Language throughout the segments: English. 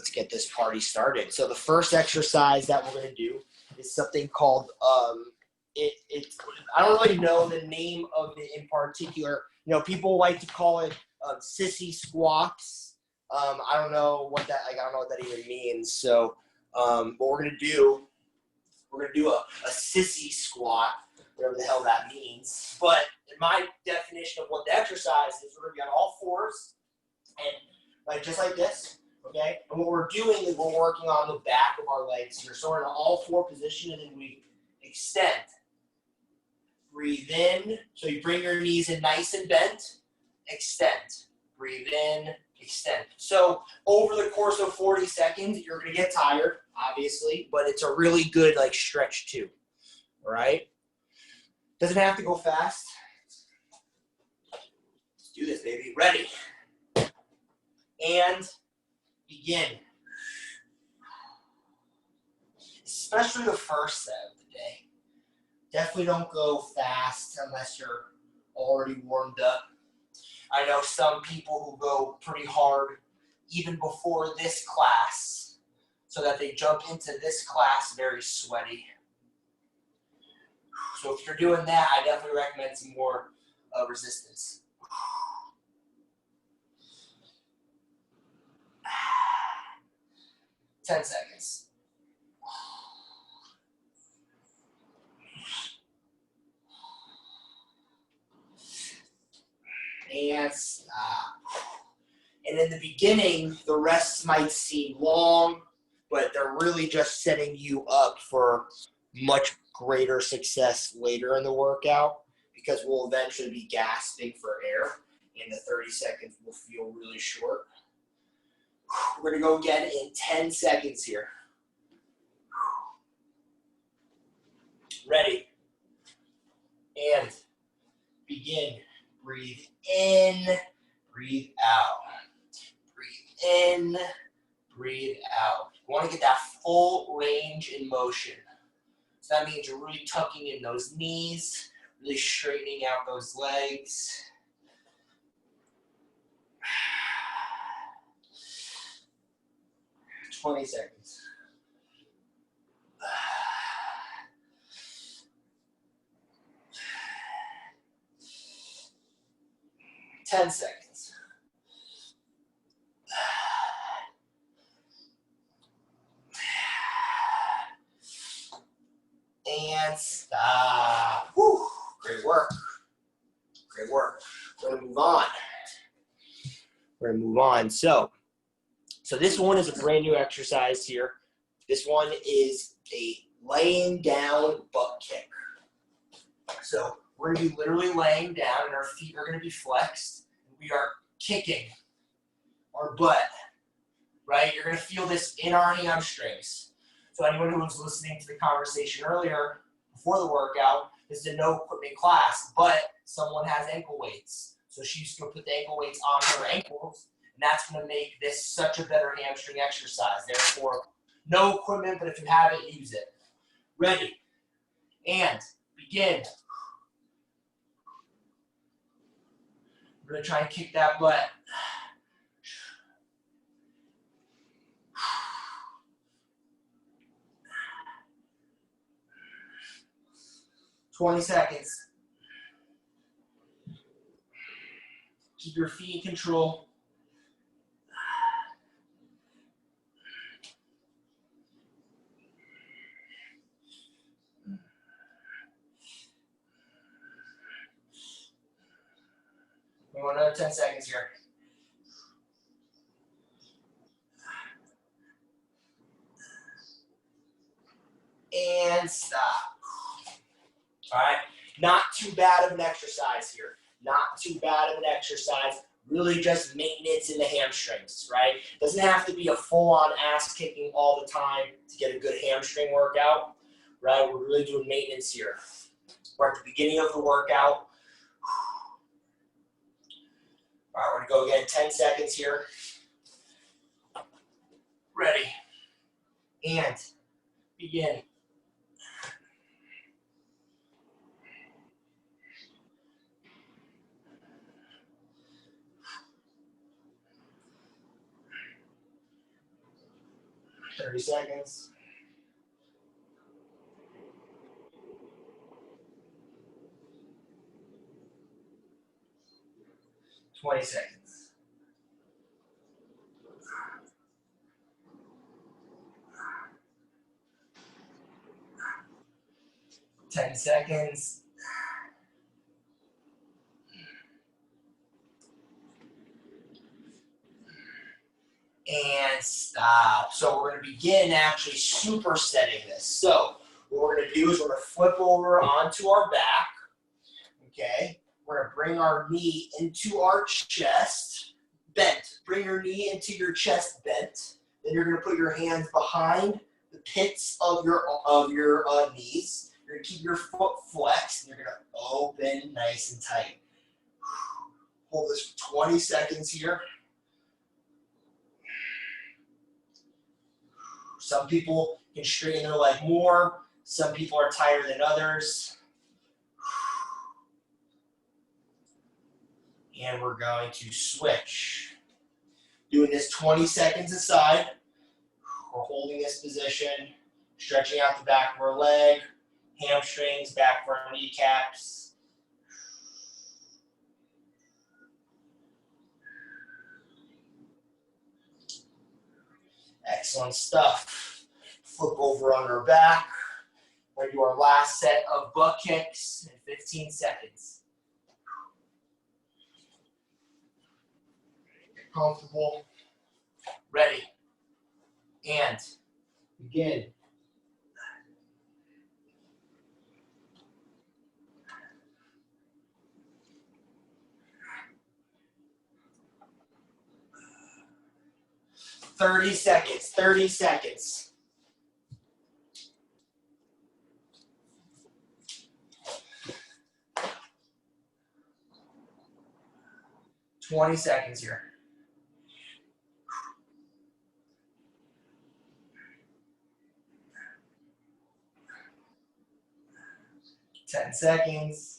let's get this party started. So the first exercise that we're going to do is something called, I don't really know the name of it in particular. You know, people like to call it sissy squats. I don't know what that, I don't know what that even means. So what we're going to do a sissy squat, whatever the hell that means. But in my definition of what the exercise is, we're going to be on all fours and like just like this, okay? And what we're doing is we're working on the back of our legs here. So we're in an all four position and then we extend. Breathe in. So you bring your knees in nice and bent. Extend. Breathe in. Extend. So over the course of 40 seconds, you're going to get tired, obviously, but it's a really good like stretch too. All right? Doesn't have to go fast. Let's do this, baby. Ready? And begin. Especially the first set of the day. Definitely don't go fast unless you're already warmed up. I know some people who go pretty hard even before this class so that they jump into this class very sweaty. So if you're doing that, I definitely recommend some more resistance. 10 seconds. And stop. And in the beginning, the rests might seem long, but they're really just setting you up for much greater success later in the workout because we'll eventually be gasping for air and the 30 seconds will feel really short. We're going to go again in 10 seconds here. Ready? And begin. Breathe in, breathe out. Breathe in, breathe out. You want to get that full range in motion. So that means you're really tucking in those knees, really straightening out those legs. $20 seconds. $10 seconds. And stop. Whew. Great work. Great work. We're going to move on. So this one is a brand new exercise here. This one is a laying down butt kick. So we're going to be literally laying down and our feet are going to be flexed. We are kicking our butt, right? You're going to feel this in our hamstrings. So anyone who was listening to the conversation earlier before the workout, this is a no equipment class, but someone has ankle weights. So she's going to put the ankle weights on her ankles, and that's going to make this such a better hamstring exercise. Therefore, no equipment, but if you have it, use it. Ready, and begin. We're going to try and kick that butt. $20 seconds. Keep your feet in control. We want another 10 seconds here. And stop. All right, not too bad of an exercise here. Not too bad of an exercise. Really just maintenance in the hamstrings, right? Doesn't have to be a full-on ass kicking all the time to get a good hamstring workout, right? We're really doing maintenance here. We're at the beginning of the workout. All right, we're gonna go again, 10 seconds here. Ready, and begin. 30 seconds. 20 seconds. 10 seconds. And stop. So we're going to begin actually supersetting this. So what we're going to do is we're going to flip over onto our back. Okay. We're going to bring our knee into our chest, bent. Bring your knee into your chest, bent. Then you're going to put your hands behind the pits of your knees. You're going to keep your foot flexed. And you're going to open nice and tight. Hold this for 20 seconds here. Some people can straighten their leg more. Some people are tighter than others. And we're going to switch. Doing this 20 seconds aside. We're holding this position, stretching out the back of our leg, hamstrings, back of our kneecaps. Excellent stuff. Flip over on our back. We're going to do our last set of butt kicks in 15 seconds. Get comfortable. Ready. And begin. Thirty seconds. 30 seconds. 20 seconds here. 10 seconds.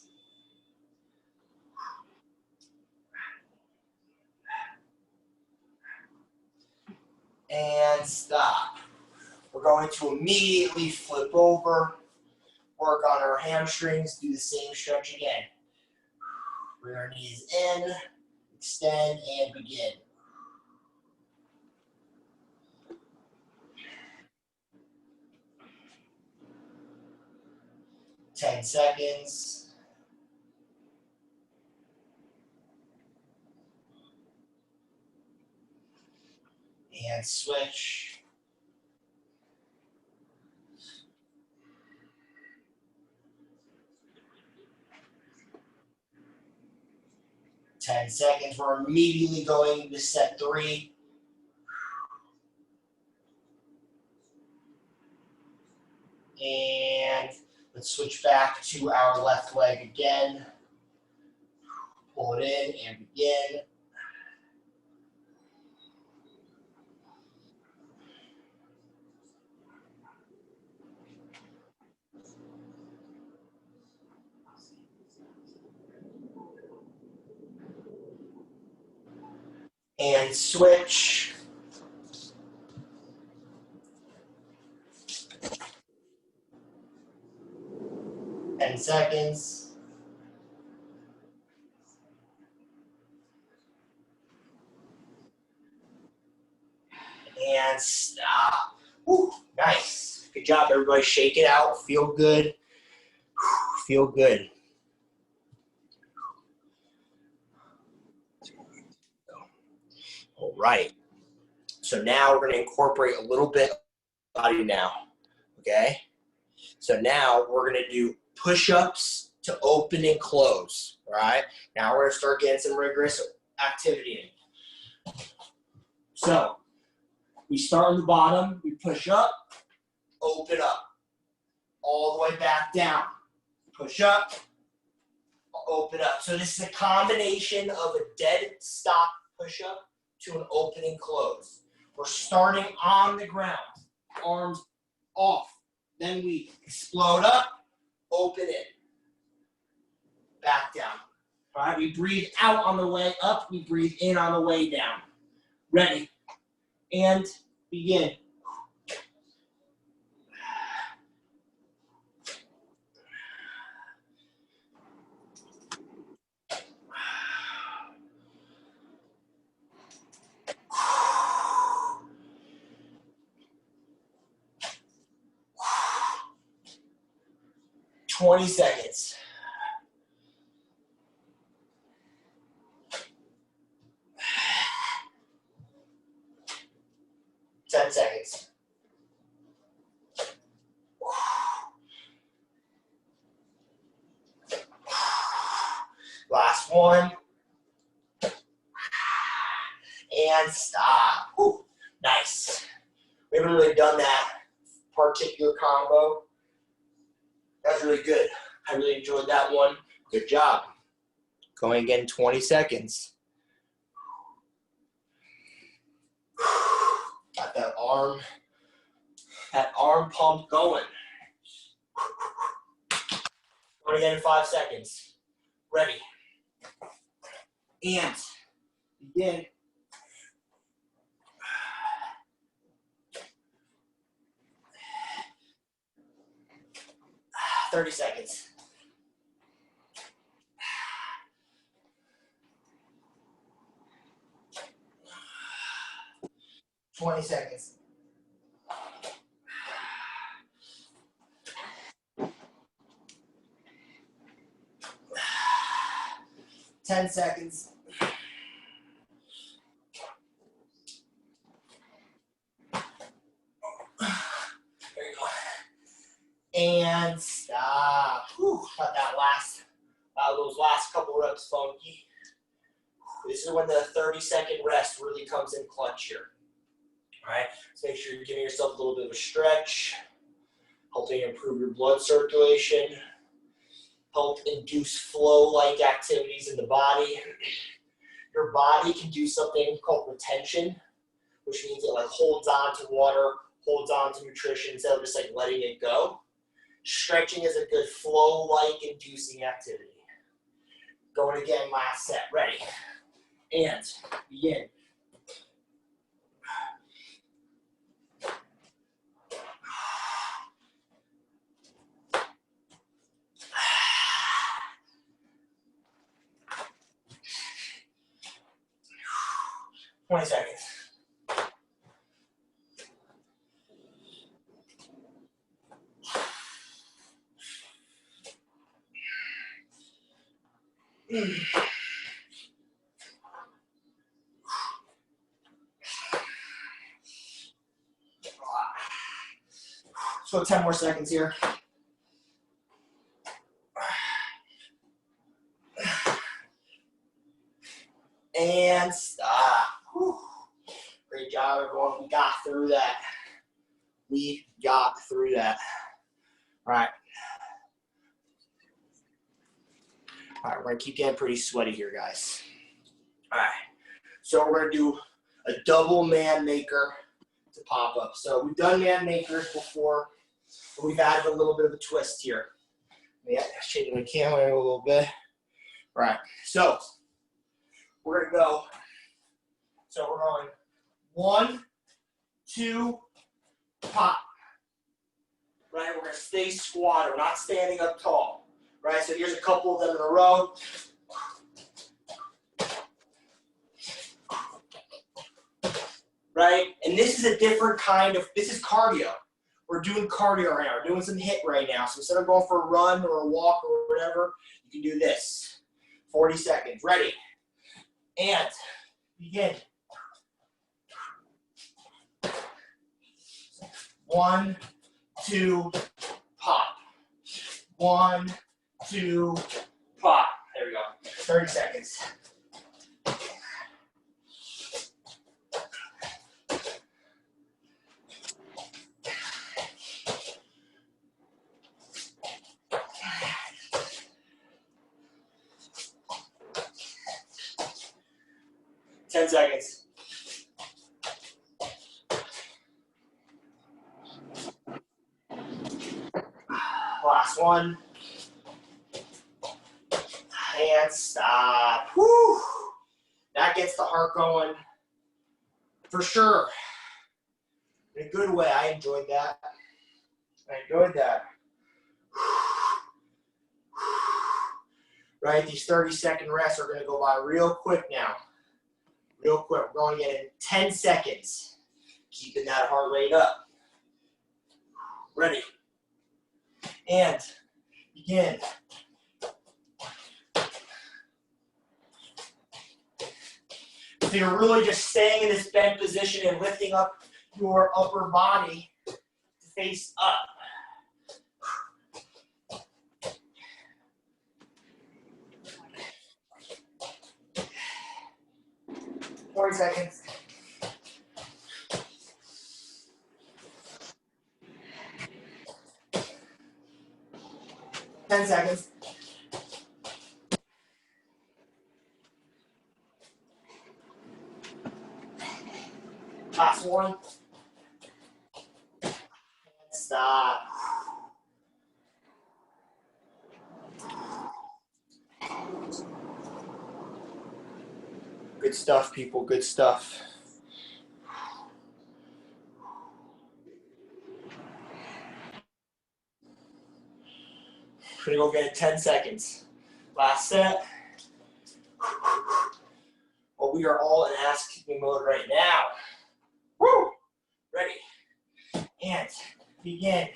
And stop. We're going to immediately flip over, work on our hamstrings, do the same stretch again. Bring our knees in, extend, and begin. Ten seconds. And switch. Ten seconds. We're immediately going to set 3. And let's switch back to our left leg again. Pull it in and begin. And switch. Ten seconds. And stop. Woo, nice. Good job, everybody. Shake it out. Feel good. Feel good. All right. So now we're going to incorporate a little bit of body now. Okay? So now we're going to do push-ups to open and close. All right? Now we're going to start getting some rigorous activity in. So we start on the bottom. We push up, open up, all the way back down. Push up, open up. So this is a combination of a dead stop push-up to an open and close. We're starting on the ground, arms off. Then we explode up, open it, back down. All right, we breathe out on the way up, we breathe in on the way down. Ready, and begin. 20 seconds. Ten seconds. Last one. And stop. Whew. Nice. We haven't really done that particular combo. That's really good. I really enjoyed that one. Good job. Going again, 20 seconds. Got that arm pump going. Going again in 5 seconds. Ready. And begin. 30 seconds. $20 seconds. 10 seconds. There you go. And stop. Whew, got that those last couple reps funky. This is when the 30-second rest really comes in clutch here. All right, so make sure you're giving yourself a little bit of a stretch, helping improve your blood circulation, help induce flow-like activities in the body. Your body can do something called retention, which means it like holds on to water, holds on to nutrition instead of just like letting it go. Stretching is a good flow-like inducing activity. Going again, last set, ready. And begin. $20 seconds. So 10 more seconds here. And stop. Whew. Great job, everyone. We got through that. We got through that. All right. All right, we're going to keep getting pretty sweaty here, guys. All right. So we're going to do a double man maker to pop up. So we've done man makers before, but we've added a little bit of a twist here. Yeah, changing the camera a little bit. All right. So we're going to go. So we're going 1, 2, pop. Right? We're going to stay squatted. We're not standing up tall. Right? So here's a couple of them in a row. Right? And this is a different kind of, this is cardio. We're doing cardio right now. We're doing some HIIT right now. So instead of going for a run or a walk or whatever, you can do this. 40 seconds. Ready? And begin. 1, 2, pop. 1, 2, pop. There we go. 30 seconds. Ten seconds. Last one. And stop. Whew. That gets the heart going. For sure. In a good way. I enjoyed that. Right? These 30-second rests are going to go by real quick now. Real quick. We're going in 10 seconds. Keeping that heart rate up. Ready. And Begin. So you're really just staying in this bent position and lifting up your upper body to face up. 40 seconds. 10 seconds. Last one. Stop. Good stuff, people. Good stuff. We're gonna go get it 10 seconds. Last set. Well, we are all in ass kicking mode right now. Woo! Ready. And begin.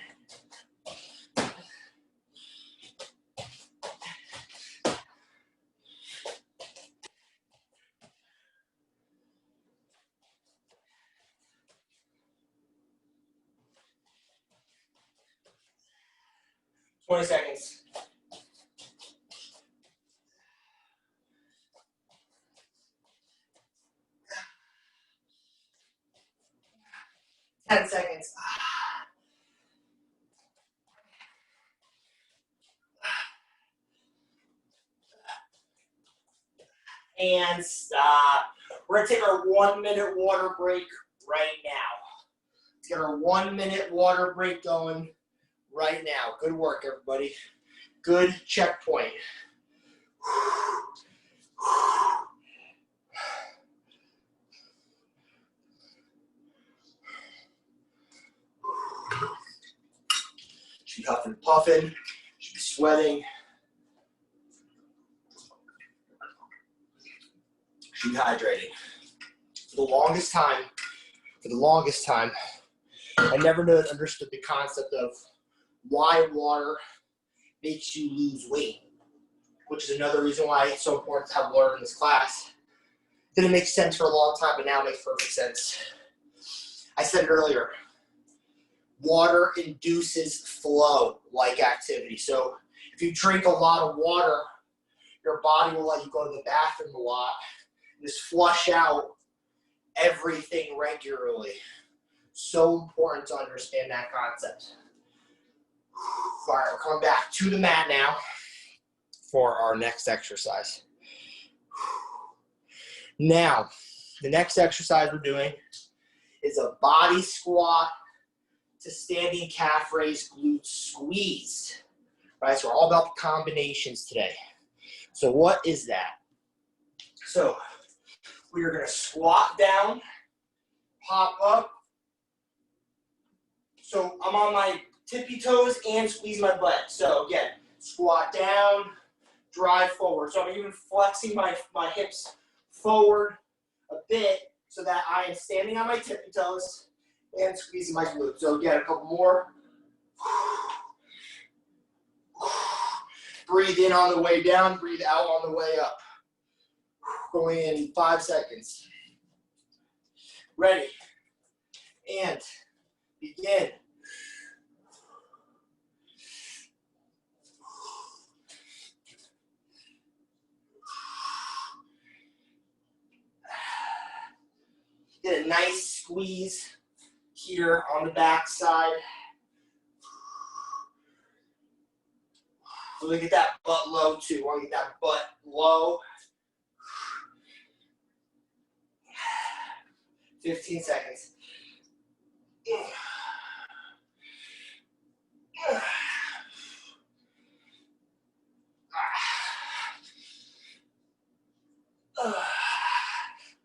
Twenty seconds. 10 seconds. And stop. We're gonna take our 1 minute water break right now. Let's get our 1 minute water break going right now. Good work, everybody. Good checkpoint. Should be huffing and puffing. Should be sweating. Should be hydrating. For the longest time, I never understood the concept of why water makes you lose weight, which is another reason why it's so important to have water in this class. Didn't make sense for a long time, but now it makes perfect sense. I said it earlier, water induces flow-like activity. So if you drink a lot of water, your body will let you go to the bathroom a lot, and just flush out everything regularly. So important to understand that concept. All right, we're coming back to the mat now for our next exercise. Now, the next exercise we're doing is a body squat to standing calf raise glute squeeze. Right, so we're all about the combinations today. So what is that? So we are gonna squat down, pop up. So I'm on my tippy toes and squeeze my butt. So again, squat down, drive forward. So I'm even flexing my hips forward a bit so that I am standing on my tippy toes and squeezing my glutes. So again, a couple more. Breathe in on the way down, breathe out on the way up. Going in 5 seconds. Ready. And begin. Get a nice squeeze here on the back side. So we get that butt low too. Want to get that butt low. 15 seconds.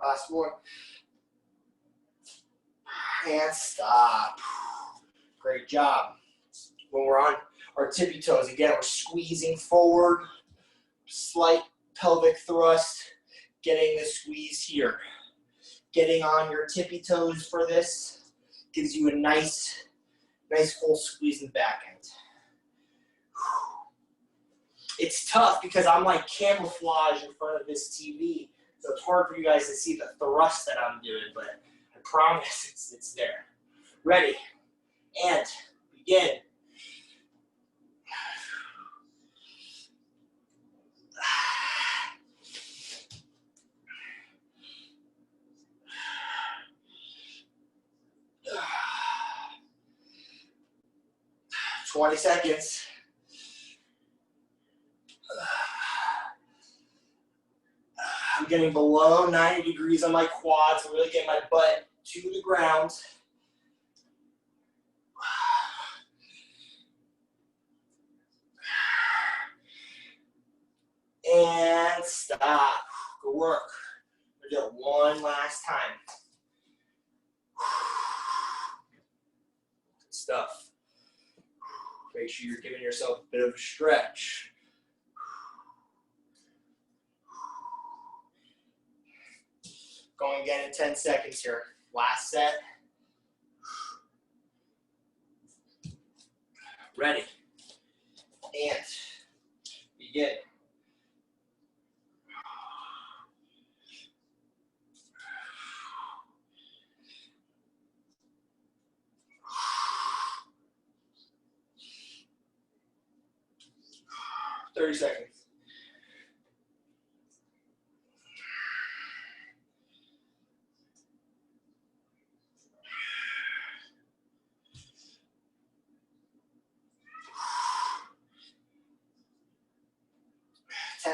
Last one. And stop. Great job. When we're on our tippy toes, again, we're squeezing forward, slight pelvic thrust, getting the squeeze here. Getting on your tippy toes for this gives you a nice full squeeze in the back end. It's tough because I'm like camouflage in front of this TV. So it's hard for you guys to see the thrust that I'm doing, but I promise it's there. Ready, and begin. 20 seconds. I'm getting below 90 degrees on my quads. I'm really getting my butt to the ground. And stop. Good work. We'll do it one last time. Good stuff. Make sure you're giving yourself a bit of a stretch. Going again in 10 seconds here. Last set. Ready. And begin. Thirty seconds.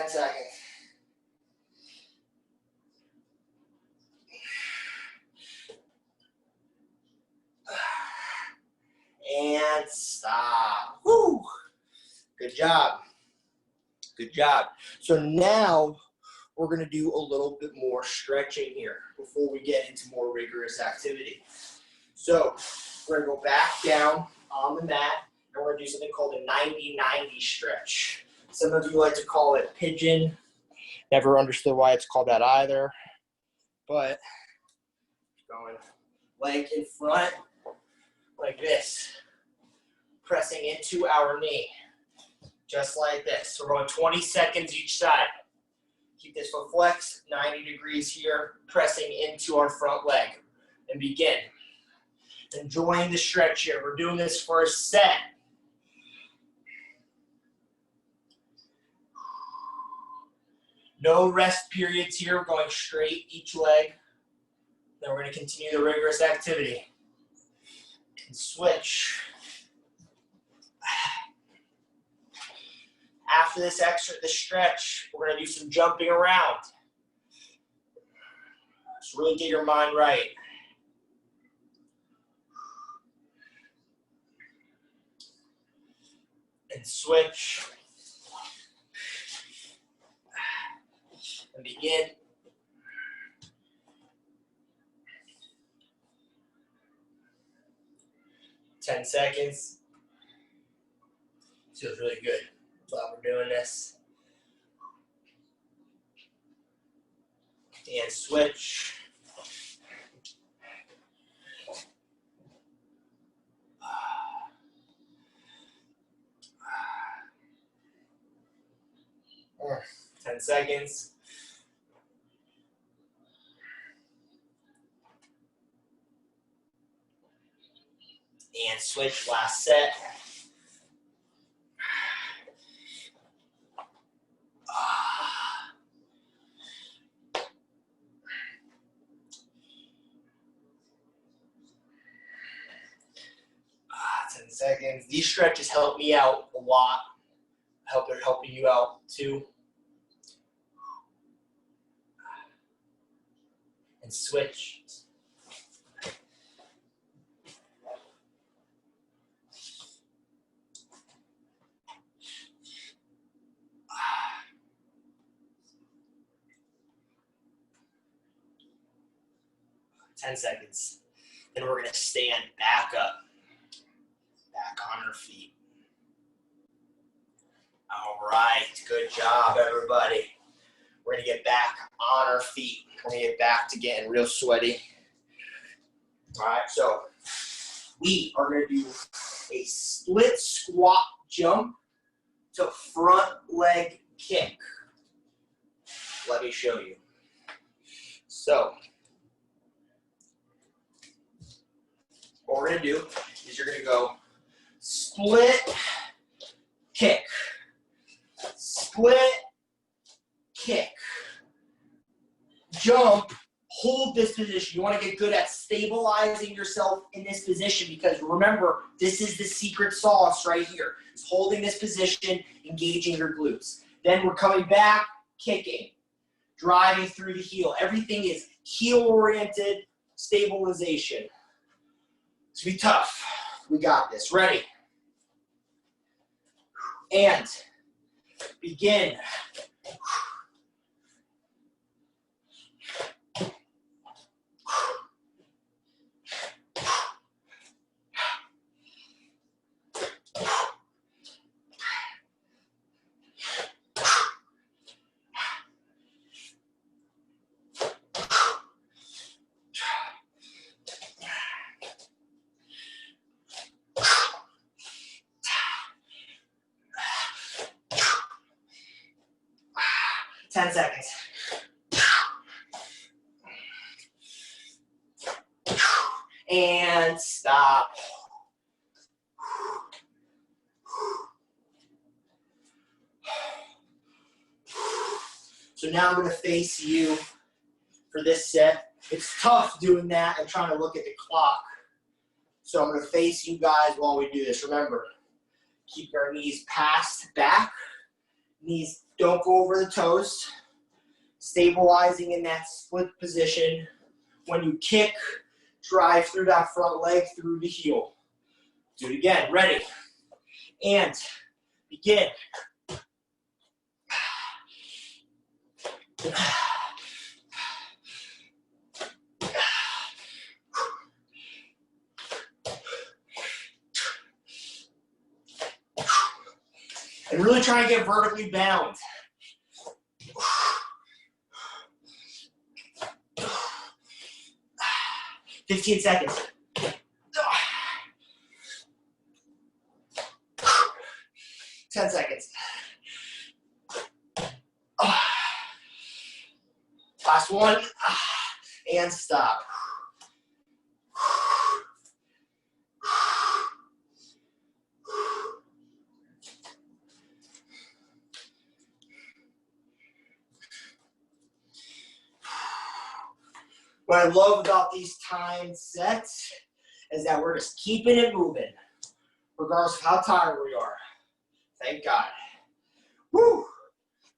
Seconds. And stop. Woo! Good job. Good job. So now we're going to do a little bit more stretching here before we get into more rigorous activity. So we're going to go back down on the mat, and we're going to do something called a 90-90 stretch. Some of you like to call it pigeon. Never understood why it's called that either. But going leg in front like this, pressing into our knee, just like this. So we're going 20 seconds each side. Keep this foot flexed, 90 degrees here, pressing into our front leg, and begin. Enjoying the stretch here. We're doing this for a set. No rest periods here. We're going straight each leg. Then we're going to continue the rigorous activity. And switch. After this stretch, we're going to do some jumping around. Just really get your mind right. And switch. And begin. Ten seconds. Feels really good while we're doing this. And switch. Or 10 seconds. And switch, last set. Seconds. These stretches help me out a lot. I hope they're helping you out too. And switch. Ten seconds. Then we're going to stand back up. Back on our feet. All right, good job, everybody. We're gonna get back on our feet. We're gonna get back to getting real sweaty. All right, so we are gonna do a split squat jump to front leg kick. Let me show you. So, what we're going to do is you're going to go split, kick, split, kick, jump, hold this position. You want to get good at stabilizing yourself in this position because remember, this is the secret sauce right here. It's holding this position, engaging your glutes. Then we're coming back, kicking, driving through the heel. Everything is heel-oriented stabilization. It's going to be tough. We got this. Ready? And begin. 10 seconds. And stop. So now I'm going to face you for this set. It's tough doing that and trying to look at the clock. So I'm going to face you guys while we do this. Remember, keep your knees passed back. Knees don't go over the toes. Stabilizing in that split position. When you kick, drive through that front leg through the heel. Do it again. Ready. And begin. And really try and get vertically bound. $15 seconds. 10 seconds. Last one. And stop. What I love about these timed sets is that we're just keeping it moving, regardless of how tired we are. Thank God. Woo!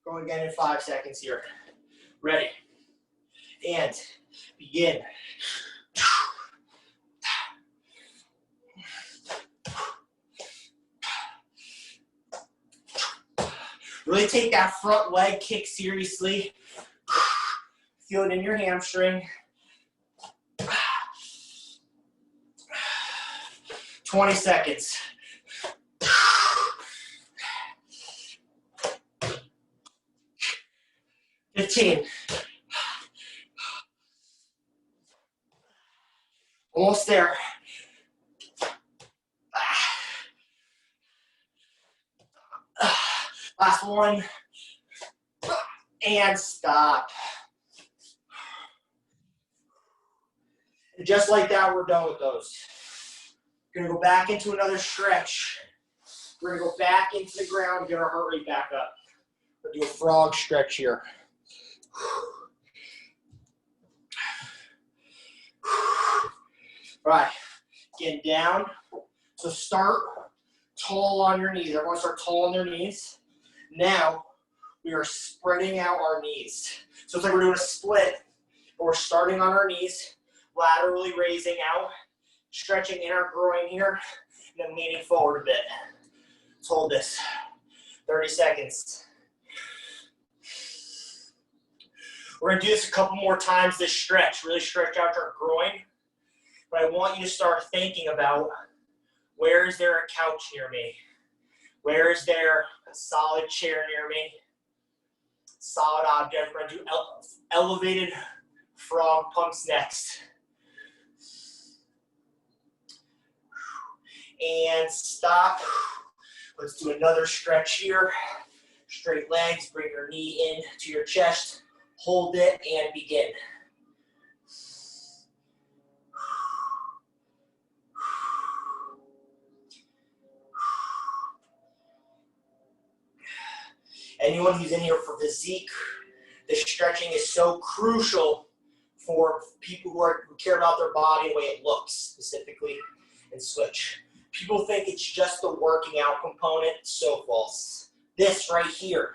Going again in 5 seconds here. Ready. And begin. Really take that front leg kick seriously. Feel it in your hamstring. 20 seconds. $15. Almost there. Last one. And stop. And just like that, we're done with those. We're gonna go back into another stretch. We're gonna go back into the ground, get our heart rate back up. We're gonna do a frog stretch here. All right, getting down. So start tall on your knees. Everyone start tall on their knees. Now, we are spreading out our knees. So it's like we're doing a split, but we're starting on our knees, laterally raising out, stretching in our groin here, and then leaning forward a bit. Let's hold this. 30 seconds. We're gonna do this a couple more times, this stretch. Really stretch out your groin. But I want you to start thinking about, where is there a couch near me? Where is there a solid chair near me? Solid object. We're gonna do elevated frog pumps next. And stop. Let's do another stretch here. Straight legs, bring your knee in to your chest, hold it, and begin. Anyone who's in here for physique, this stretching is so crucial for people who care about their body and the way it looks, specifically, and switch. People think it's just the working out component. So false. This right here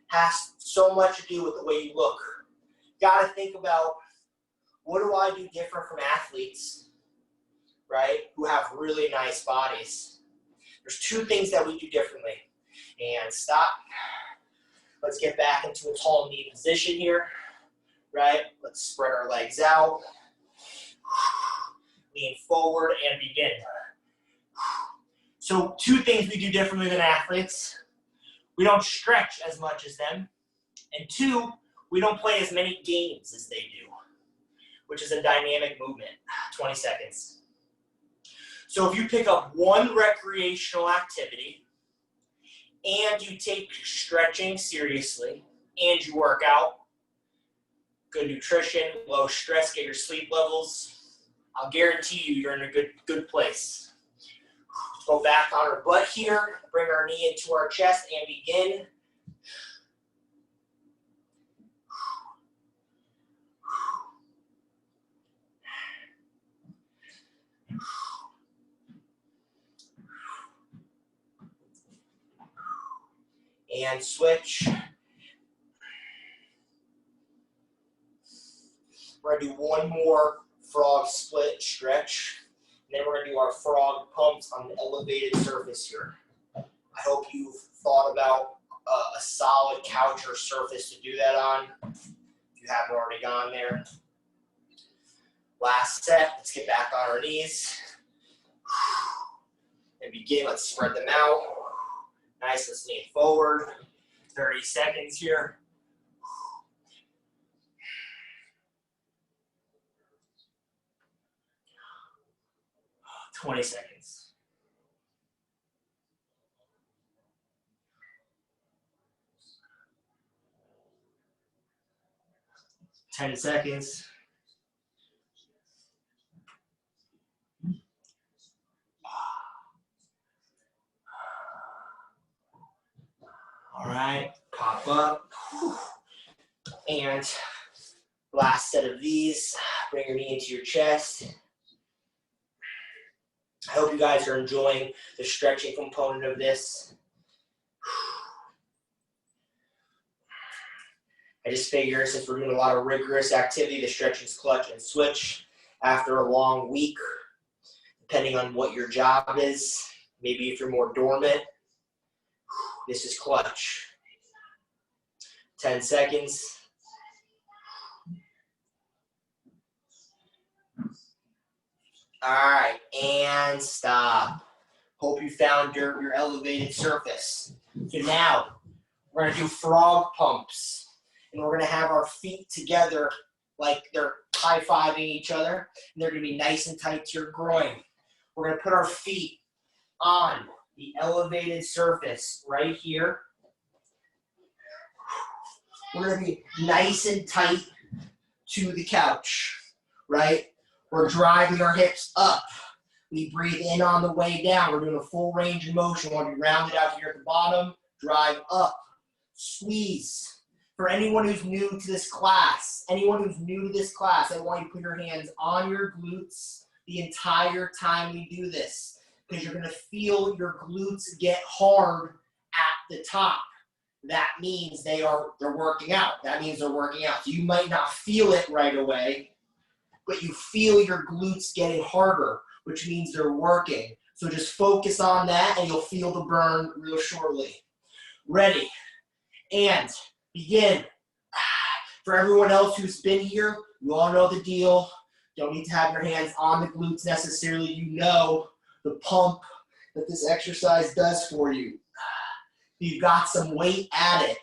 has so much to do with the way you look. You gotta think about, what do I do different from athletes, right, who have really nice bodies? There's two things that we do differently. And stop. Let's get back into a tall knee position here, right? Let's spread our legs out. Lean forward and begin. So two things we do differently than athletes. We don't stretch as much as them. And two, we don't play as many games as they do, which is a dynamic movement. 20 seconds. So if you pick up one recreational activity and you take stretching seriously and you work out, good nutrition, low stress, get your sleep levels, I'll guarantee you you're in a good place. Go back on our butt here, bring our knee into our chest and begin. And switch. We're gonna do one more frog split stretch. And then we're gonna do our frog pumps on the elevated surface here. I hope you've thought about a solid couch or surface to do that on. If you haven't already gone there. Last set, let's get back on our knees. And begin, let's spread them out. Nice, let's lean forward. 30 seconds here. $20 seconds. $10 seconds. All right, pop up. And last set of these, bring your knee into your chest. I hope you guys are enjoying the stretching component of this. I just figure since we're doing a lot of rigorous activity, the stretching's clutch and switch after a long week, depending on what your job is. Maybe if you're more dormant, this is clutch. 10 seconds. All right, and stop. Hope you found your elevated surface. So now, we're gonna do frog pumps. And we're gonna have our feet together like they're high-fiving each other. And they're gonna be nice and tight to your groin. We're gonna put our feet on the elevated surface right here. We're gonna be nice and tight to the couch, right? We're driving our hips up. We breathe in on the way down. We're doing a full range of motion. We want to be rounded out here at the bottom. Drive up. Squeeze. For anyone who's new to this class, I want you to put your hands on your glutes the entire time we do this, because you're going to feel your glutes get hard at the top. That means they're working out. That means they're working out. So you might not feel it right away, but you feel your glutes getting harder, which means they're working. So just focus on that and you'll feel the burn real shortly. Ready, and begin. For everyone else who's been here, you all know the deal. Don't need to have your hands on the glutes necessarily. You know the pump that this exercise does for you. You've got some weight at it.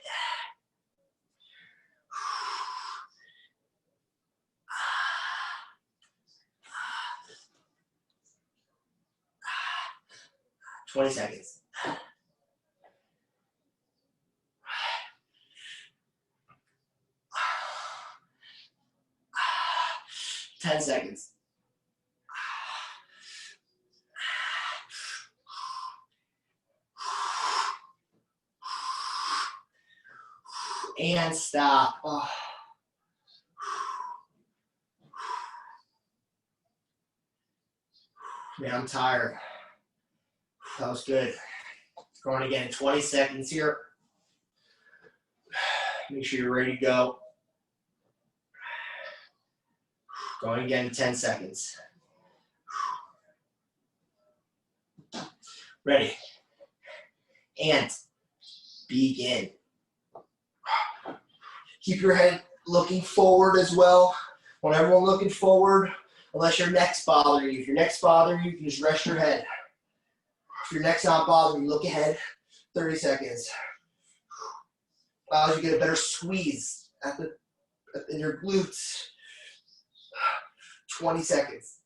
$20 seconds. And stop. Oh. Man, I'm tired. That was good. Going again, 20 seconds here. Make sure you're ready to go. Going again, 10 seconds. Ready. And begin. Keep your head looking forward as well. Want everyone looking forward, unless your neck's bothering you. If your neck's bothering you, you can just rest your head. If your neck's not bothering you, look ahead. 30 seconds. Allows you to get a better squeeze in your glutes. 20 seconds.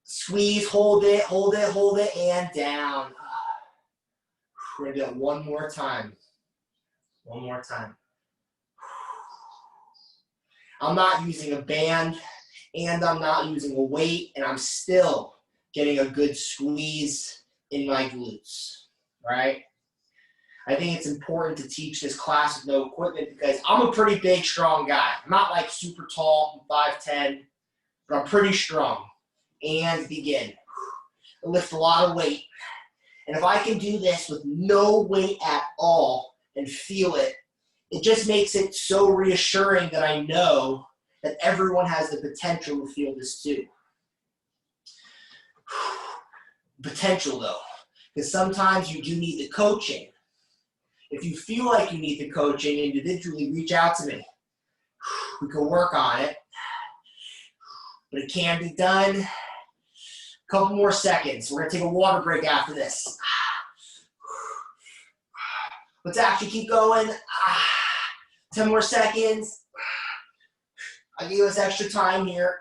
Squeeze, hold it, hold it, hold it, and down. We're gonna do that one more time. One more time. I'm not using a band, and I'm not using a weight, and I'm still getting a good squeeze in my glutes, right? I think it's important to teach this class with no equipment because I'm a pretty big, strong guy. I'm not like super tall, 5'10", but I'm pretty strong. And begin. I lift a lot of weight. And if I can do this with no weight at all and feel it, it just makes it so reassuring that I know that everyone has the potential to feel this too. Potential though, because sometimes you do need the coaching. If you feel like you need the coaching individually, reach out to me. We can work on it, but it can be done. Couple more seconds. We're gonna take a water break after this. Let's actually keep going. 10 more seconds. I gave us extra time here.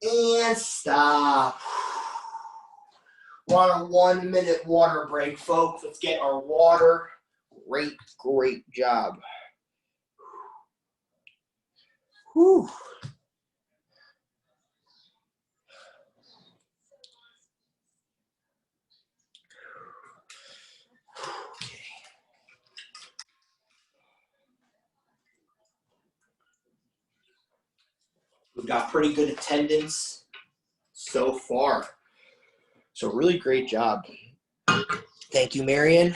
And stop. We're on a 1 minute water break, folks. Let's get our water. Great job. Whew. Okay. We've got pretty good attendance so far. So really great job. Thank you, Marion.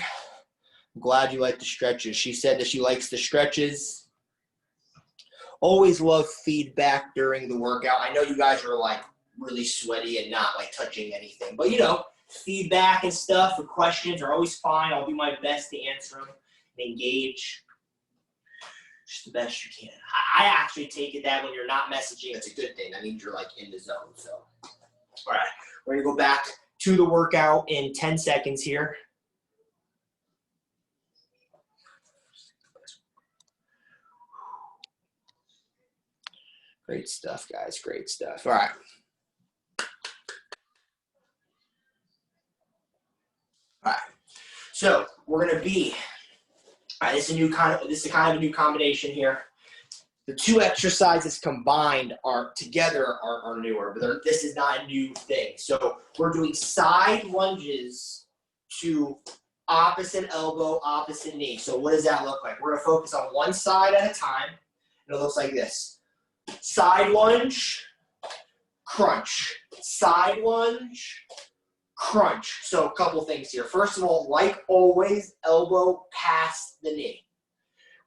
I'm glad you like the stretches. She said that she likes the stretches. Always love feedback during the workout. I know you guys are like really sweaty and not like touching anything, but you know, feedback and stuff or questions are always fine. I'll do my best to answer them and engage just the best you can. I actually take it that when you're not messaging, it's a good thing. That means you're like in the zone. So, all right, we're gonna go back to the workout in 10 seconds here. Great stuff, guys. Great stuff. All right. All right. So we're gonna be. All right. This is kind of a new combination here. The two exercises combined are newer, but this is not a new thing. So we're doing side lunges to opposite elbow, opposite knee. So what does that look like? We're gonna focus on one side at a time, and it looks like this. Side lunge, crunch. Side lunge, crunch. So a couple things here. First of all, like always, elbow past the knee.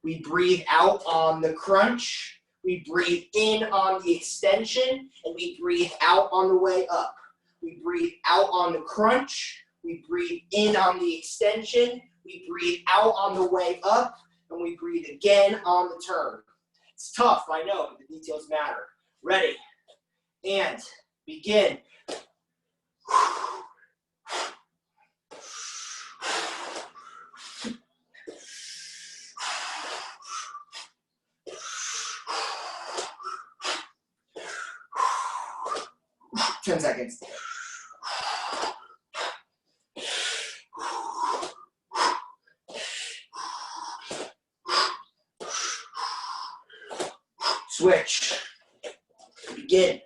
We breathe out on the crunch. We breathe in on the extension, and we breathe out on the way up. We breathe out on the crunch. We breathe in on the extension. We breathe out on the way up, and we breathe again on the turn. It's tough, I know, but the details matter. Ready, and begin. 10 seconds. Switch. Begin.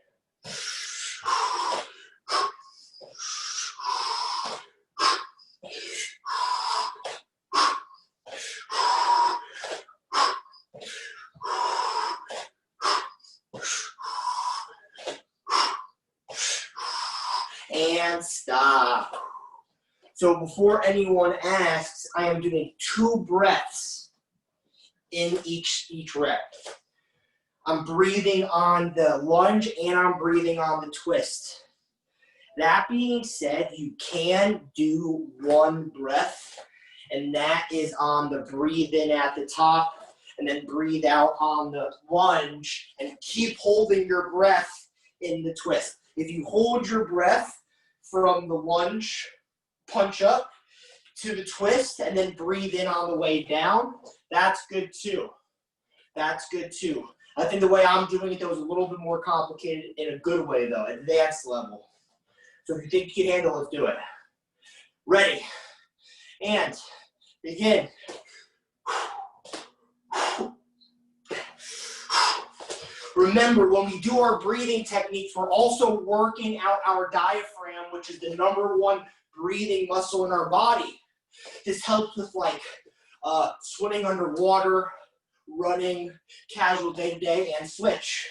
And stop. So before anyone asks, I am doing 2 breaths in each rep. I'm breathing on the lunge and I'm breathing on the twist. That being said, you can do 1 breath, and that is on the breathe in at the top and then breathe out on the lunge, and keep holding your breath in the twist. If you hold your breath from the lunge, punch up to the twist, and then breathe in on the way down, that's good too. That's good too. I think the way I'm doing it, though, is a little bit more complicated in a good way, though, advanced level. So if you think you can handle it, let's do it. Ready. And begin. Remember, when we do our breathing techniques, we're also working out our diaphragm, which is the #1 breathing muscle in our body. This helps with like swimming underwater, running, casual day-to-day, and switch.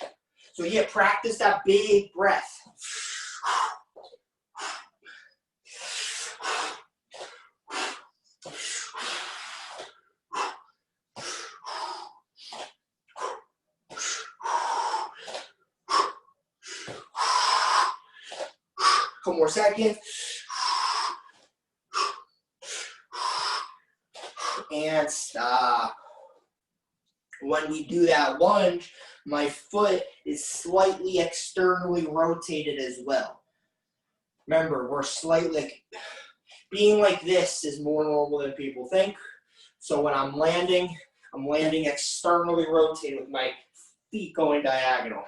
So yeah, practice that big breath. Couple more seconds. And stop. When we do that lunge, my foot is slightly externally rotated as well. Remember, we're slightly, being like this is more normal than people think. So when I'm landing externally rotated with my feet going diagonal.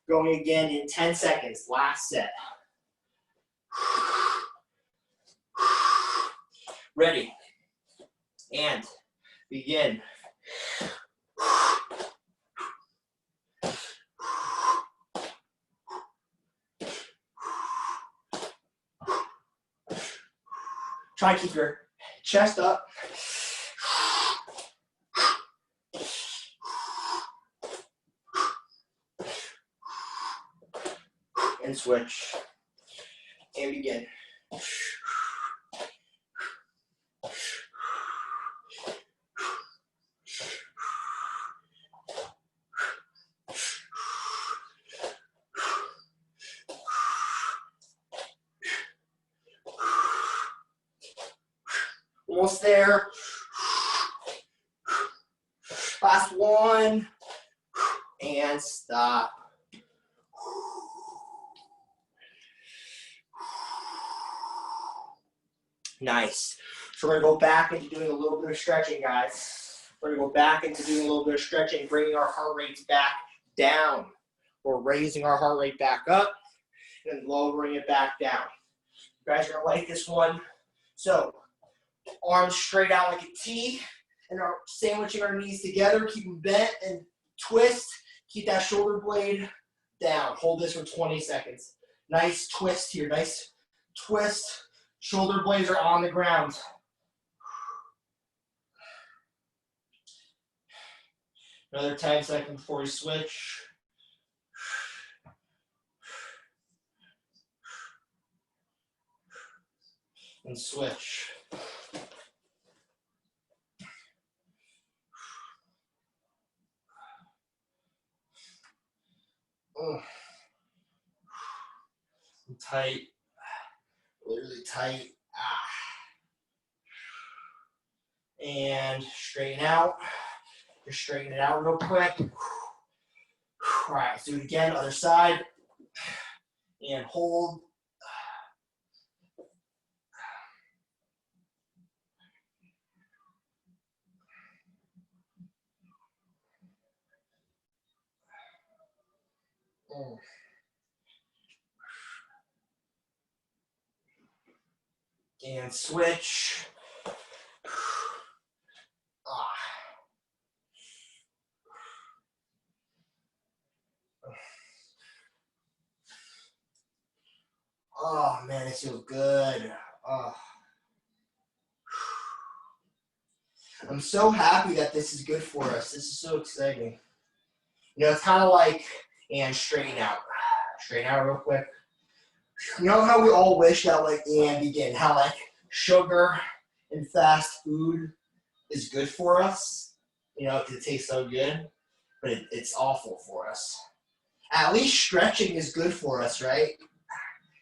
Going again in 10 seconds, last set. Ready, and begin. Try and keep your chest up. And switch. And begin. Almost there. Last one. And stop. Nice. So we're going to go back into doing a little bit of stretching, guys. We're going to go back into doing a little bit of stretching, bringing our heart rates back down. We're raising our heart rate back up and lowering it back down. You guys are going to like this one. So arms straight out like a T, and are sandwiching our knees together. Keep them bent and twist. Keep that shoulder blade down. Hold this for 20 seconds. Nice twist here. Nice twist. Shoulder blades are on the ground. Another 10 seconds before we switch. And switch. Tight, really tight. And straighten out. Just straighten it out real quick. All right, let's do it again, other side. And hold. And switch. Oh man, it feels good. Oh. I'm so happy that this is good for us. This is so exciting. You know, it's kind of like, and straighten out. Straighten out real quick. You know how we all wish that, like, and begin, how, like, sugar and fast food is good for us? You know, because it tastes so good, but it's awful for us. At least stretching is good for us, right?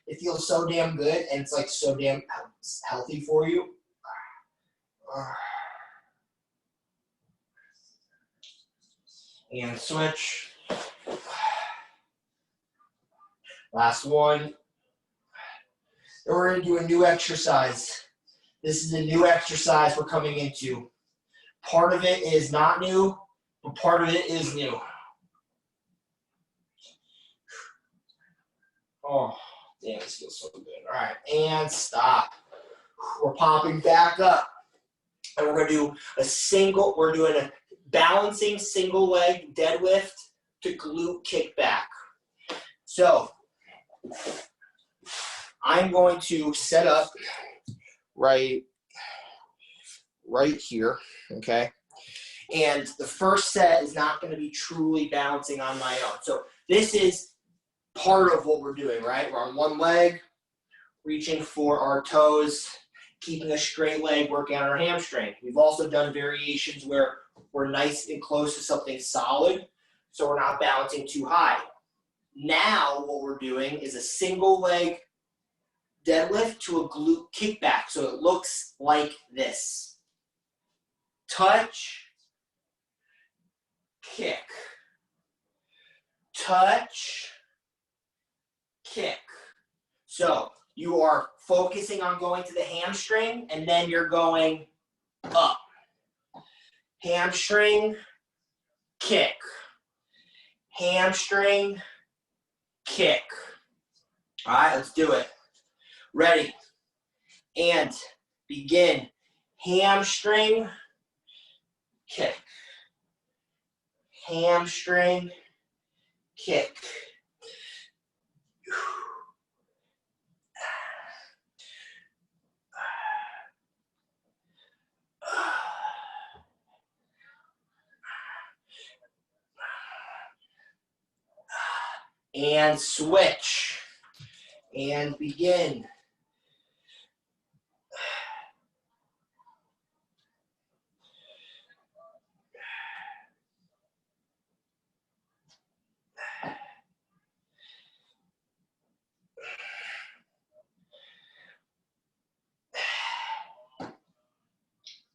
It feels so damn good, and it's, like, so damn healthy for you. And switch. Last one. Then we're going to do a new exercise. This is a new exercise we're coming into. Part of it is not new, but part of it is new. Oh, damn, this feels so good. All right, and stop. We're popping back up. And we're going to do we're doing a balancing single leg deadlift to glute kickback. So, I'm going to set up right here, okay? And the first set is not going to be truly balancing on my own. So this is part of what we're doing, right? We're on one leg, reaching for our toes, keeping a straight leg, working on our hamstring. We've also done variations where we're nice and close to something solid, so we're not balancing too high. Now what we're doing is a single leg deadlift to a glute kickback. So it looks like this. Touch, kick. Touch, kick. So you are focusing on going to the hamstring, and then you're going up. Hamstring, kick. Hamstring, kick. All right, let's do it. Ready, and begin. Hamstring, kick. Hamstring, kick. And switch. And begin.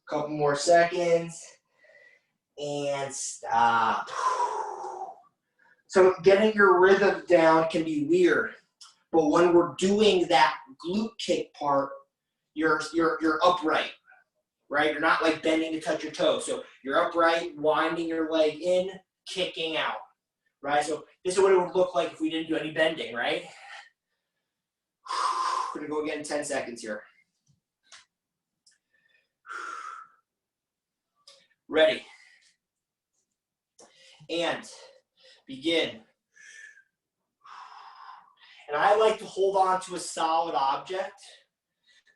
Couple more seconds. And stop. So getting your rhythm down can be weird, but when we're doing that glute kick part, you're upright, right? You're not like bending to touch your toes. So you're upright, winding your leg in, kicking out, right? So this is what it would look like if we didn't do any bending, right? We're gonna go again in 10 seconds here. Ready. And begin. And I like to hold on to a solid object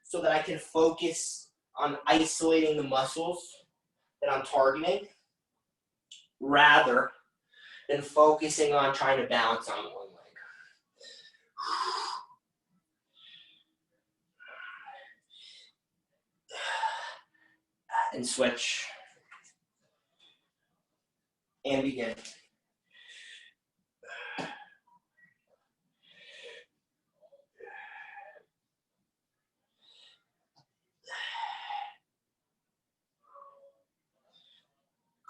so that I can focus on isolating the muscles that I'm targeting rather than focusing on trying to balance on one leg. And switch. And begin.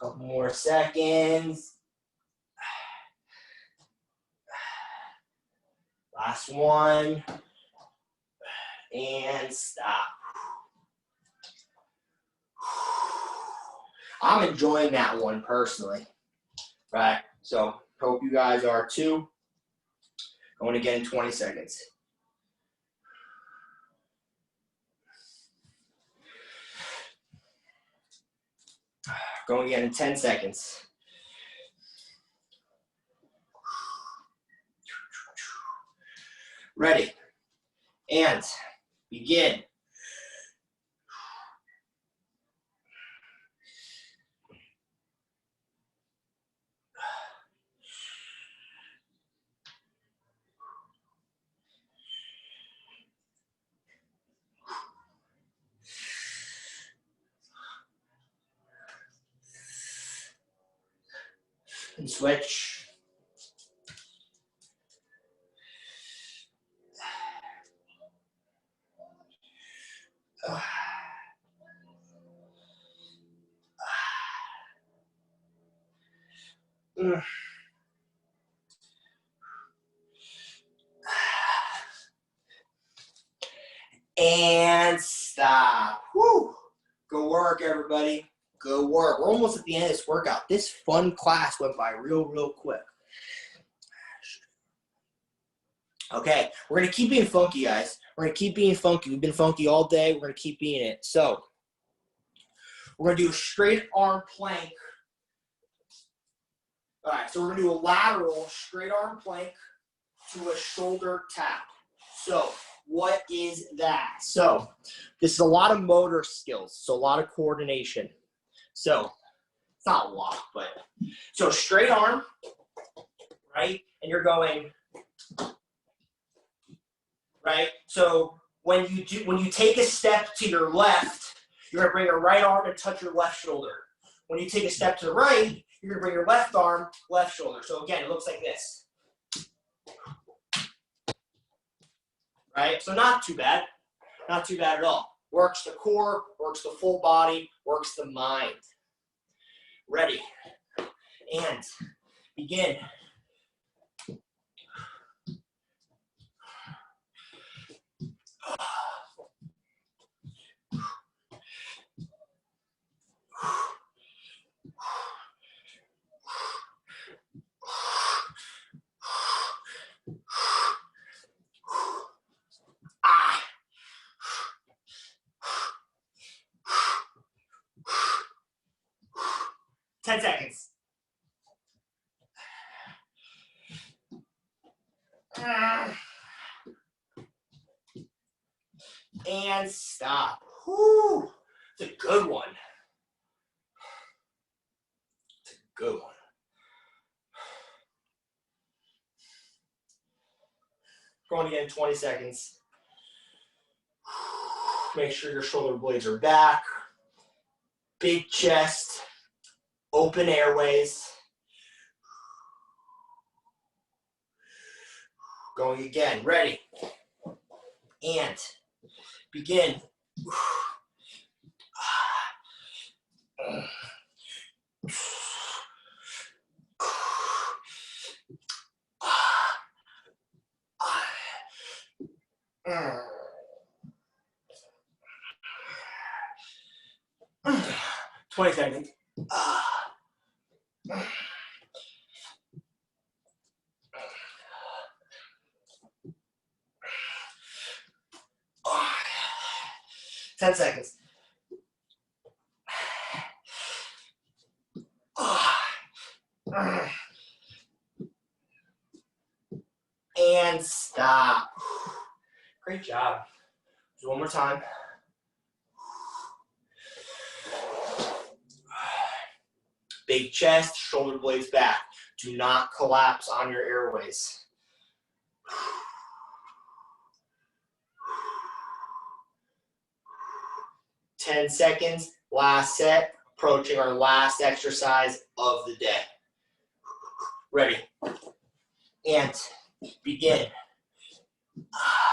Couple more seconds. Last one. And stop. I'm enjoying that one personally. Right? So hope you guys are too. Going again in 20 seconds. Going again in 10 seconds. Ready, and begin. And switch. And stop. Woo. Go work, everybody. Go work. We're almost at the end of this workout. This fun class went by real quick. Okay, we're going to keep being funky, guys. We're going to keep being funky. We've been funky all day. We're going to keep being it. So, we're going to do a straight arm plank. All right, so we're going to do a lateral straight arm plank to a shoulder tap. So, what is that? So, this is a lot of motor skills, so a lot of coordination. So, it's not a lot, but so straight arm, right? And you're going, right? So when you take a step to your left, you're gonna bring your right arm and touch your left shoulder. When you take a step to the right, you're gonna bring your left arm, left shoulder. So again, it looks like this. Right? So not too bad. Not too bad at all. Works the core, works the full body, works the mind. Ready, and begin. Ah. 10 seconds. And stop. Whew. It's a good one. It's a good one. Going again, 20 seconds. Make sure your shoulder blades are back. Big chest. Open airways. Going again. Ready. And begin. Mm. 20 seconds. 10 seconds. And stop. Great job. Just one more time. Big chest, shoulder blades back. Do not collapse on your airways. Ten seconds, last set, approaching our last exercise of the day. Ready, and begin. Ah,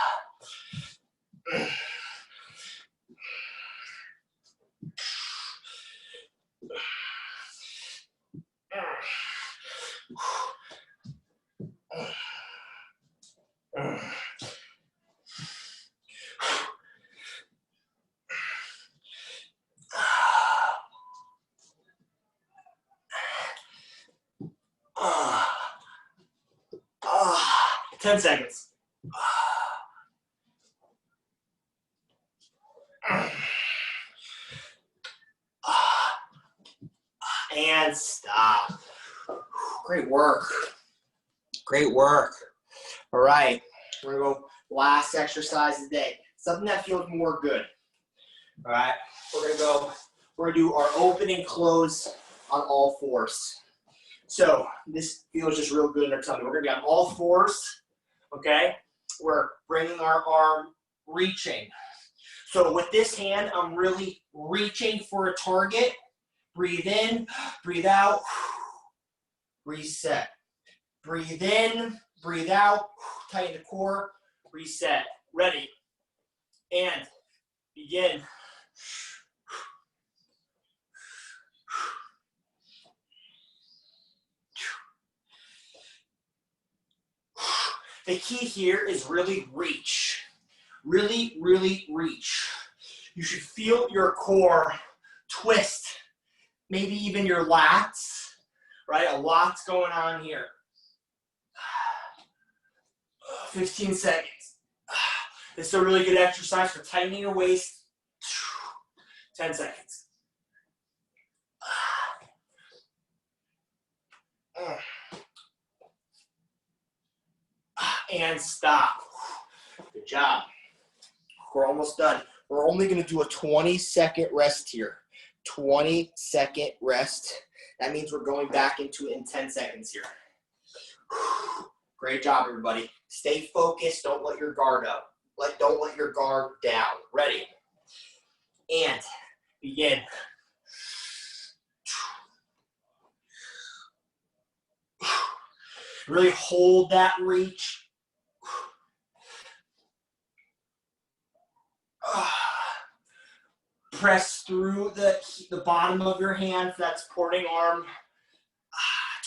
10 seconds. And stop. Great work. Great work. All right, we're gonna go last exercise of the day. Something that feels more good. All right, we're gonna do our open and close on all fours. So this feels just real good in our tummy. We're gonna be on all fours, okay? We're bringing our arm, reaching. So with this hand, I'm really reaching for a target. Breathe in, breathe out, reset. Breathe in, breathe out, tighten the core, reset. Ready, and begin. The key here is really reach. Really, really reach. You should feel your core twist, maybe even your lats, right? A lot's going on here. 15 seconds. This is a really good exercise for tightening your waist. 10 seconds. And stop. Good job. We're almost done. We're only going to do a 20-second rest here. 20-second rest. That means we're going back into it in 10 seconds here. Great job, everybody. Stay focused. Don't let your guard up. Don't let your guard down. Ready. And begin. Really hold that reach. Press through the bottom of your hand for that supporting arm.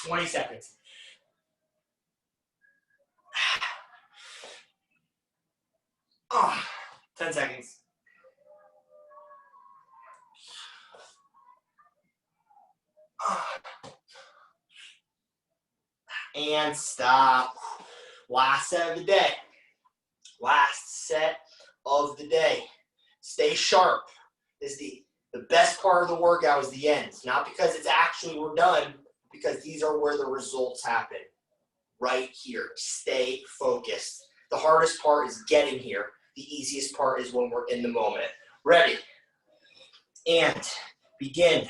20 seconds. Oh, 10 seconds. And stop. Last set of the day. Last set of the day. Stay sharp. Is the best part of the workout is the end. Not because it's actually we're done, because these are where the results happen. Right here. Stay focused. The hardest part is getting here. The easiest part is when we're in the moment. Ready. And begin.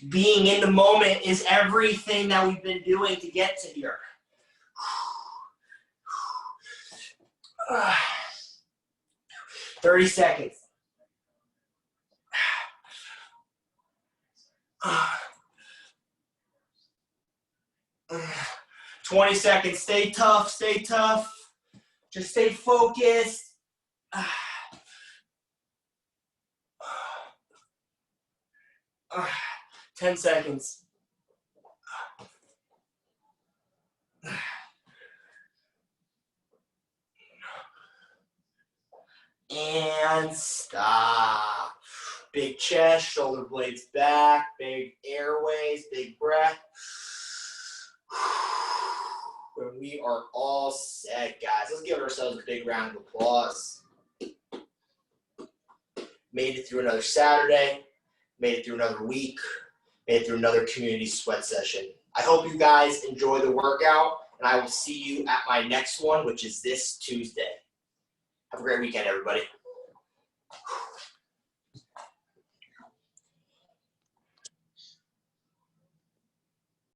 Being in the moment is everything that we've been doing to get to here. 30 seconds. 20 seconds. Stay tough. Stay tough. Just stay focused. 10 seconds. And stop. Big chest, shoulder blades back, big airways, big breath. And we are all set, guys. Let's give ourselves a big round of applause. Made it through another Saturday. Made it through another week. Made it through another community sweat session. I hope you guys enjoy the workout, and I will see you at my next one, which is this Tuesday. Have a great weekend, everybody.